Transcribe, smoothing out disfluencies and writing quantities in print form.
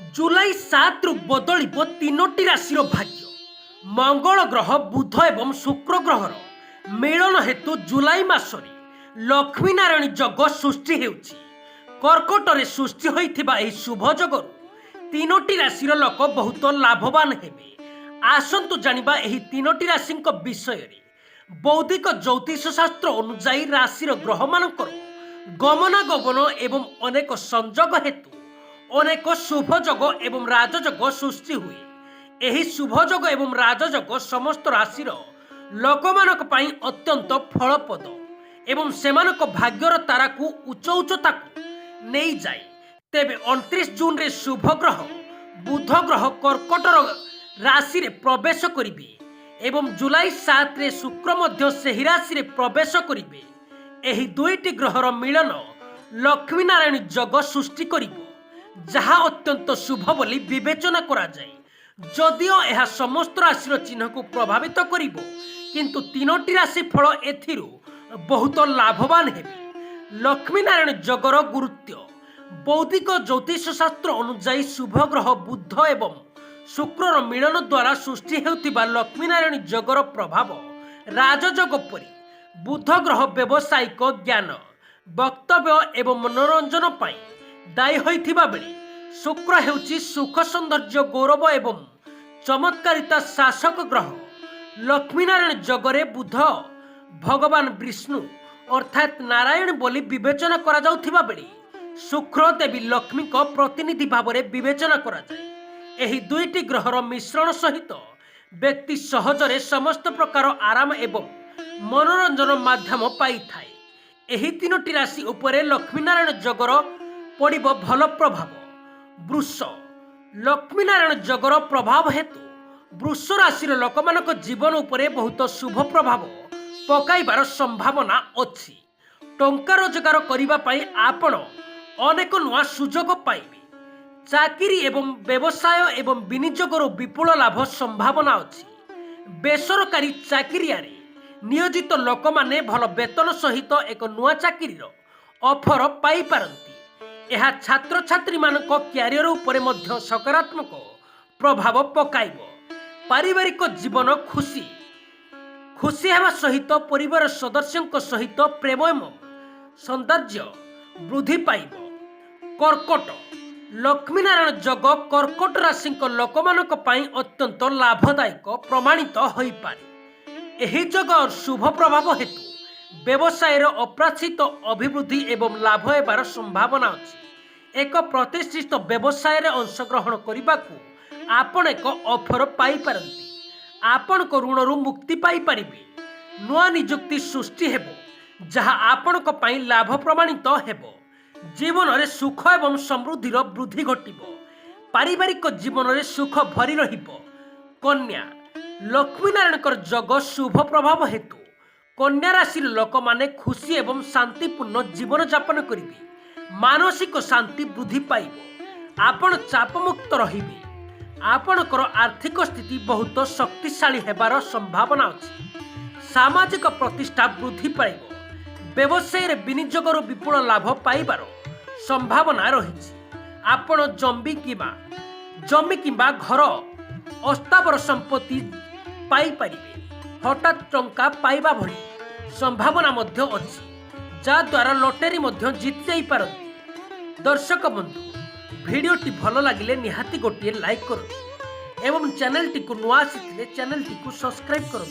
जुलाई 7 रु बदल तीनोटी राशि भाग्य। मंगल ग्रह बुध एवं शुक्र ग्रहर मिलन हेतु जुलाई मासरे लक्ष्मी नारायण जग सृष्टि हेउछि। कर्कटरे सृष्टि होइथिबा एही शुभ जगरु तीनोटी राशि लोक बहुत लाभवान हेबे। आसंतु जानिबा एही तीनोटी राशि विषय रे। बौद्धिक ज्योतिष शास्त्र अनुसार राशि ग्रह मानकर गमनागमन एवं अनेक संयोग हेतु अनेक शुभ जग एवं राजयोग सृष्टि हुए। एही शुभ जग एवं राजयोग समस्त राशि लोकमानक पई अत्यंत फलप्रद एवं सेमानक भाग्यर तारा को उच्च उच्चता को नहीं जाए। तेबे 29 जून रे शुभ ग्रह बुध ग्रह कर्कटर राशि रे प्रवेश करिवे एवं जुलाई 7 रे शुक्र मध्य सेही राशि रे प्रवेश करिवे। एही दुईटी ग्रहर मिलन लक्ष्मी नारायण जग सृष्टि करिवो, जहा अत्यंत शुभ बोली विवेचना करा जाए। जदिओ यह समस्त राशि चिन्ह को प्रभावित करिवो, किंतु तीनोटी राशि फल एथिरु बहुत लाभवान हेबे। लक्ष्मी नारायण जगर गुरुत्व बौद्धिक ज्योतिष शास्त्र अनुसार शुभ ग्रह बुध एवं शुक्रर मिलन द्वारा सृष्टि हेउथिबा लक्ष्मी नारायण जगर प्रभाव राजयोग परि बुध ग्रह व्यावसायिक ज्ञान वक्तव्य एवं मनोरंजन पाई दायी होइथिबा बेले शुक्र हेउछि सुख सौंदर्य गौरव एवं चमत्कारिता शासक ग्रह। लक्ष्मी नारायण जगरे बुध भगवान विष्णु अर्थात नारायण बोली विवेचना करा जाउथिबा बेले शुक्र देवी लक्ष्मी को प्रतिनिधि भाव में विवेचना करा जाए। एही दुईटी ग्रहर मिश्रण सहित व्यक्ति सहजरे समस्त प्रकार आराम एवं मनोरंजन माध्यम पाई थाए। एही तीनोटी राशि उपरे लक्ष्मी नारायण जगर पड़िब भल प्रभाव। वृष लक्ष्मी नारायण जगर प्रभाव हेतु वृष राशि लोकमानक जीवन उपरे बहुत शुभ प्रभाव पकाइबार संभावना अछि। टंका रोजगार करिबा पई आपण अनेक नुआ सुजोग पाइबे। चाकरी एवं व्यवसाय एवं विनियोगर विपुल लाभ संभावना अछि। बेसरकारी चाकरियारे नियोजित लोक माने भल वेतन सहित एक नुआ चाकरी ऑफर पाई पारंती। यह छात्र छात्री मानक क्यारियर उपरे मध्य सकारात्मक प्रभाव पकाइब। पारिवारिक जीवन खुशी खुशी हेबा सहित परिवार सदस्यों सहित प्रेम एवं सौंदर्य वृद्धि पाइब। कर्कट लक्ष्मी नारायण जग कर्कट राशि लोकमानक पई अत्यंत लाभदायक प्रमाणित होई पारे। एही जग शुभ प्रभाव हेतु व्यवसाय अप्राचित अभिवृद्धि एवं लाभ हेबार संभावना अछि। एक प्रतिष्ठित व्यवसाय अंशग्रहण करने को आपण एक ऑफर पाई पारंती। आपण को ऋण मुक्ति पाई पारिबे। नुआ नियुक्ति सृष्टि हेबो, जहा आपण को पई लाभ प्रमाणित हेबो। जीवन रे सुख एवं समृद्धिर वृद्धि घटिबो। पारिवारिक जीवन रे सुख भरी रहिबो। कन्या लक्ष्मी नारायण जग शुभ प्रभाव हेतु कन्या राशि लोक माने खुशी एवं शांतिपूर्ण जीवन यापन करिवे। मानसिक शांति वृद्धि पाइब। आपण चापमुक्त रहिबे। आपणकर आर्थिक स्थिति बहुत शक्तिशाली हेबार संभावना अछि। सामाजिक प्रतिष्ठा वृद्धि पाइब। व्यवसाय विनियोगर विपुल लाभ पाइबार संभावना रही। आपण जमी किंबा घर अस्थावर संपत्ति पाई पारिबे। हठात टंका पाइबा भली संभावना मध्य अछि, जा द्वारा लॉटरी मध्य जीति जाई पारंती। दर्शक बंधु भिडियोटी भल लगिले निहाती गोटे लाइक करूँ एवं चैनल टी को नुआ आसी चैनल टी को सब्सक्राइब करूँ।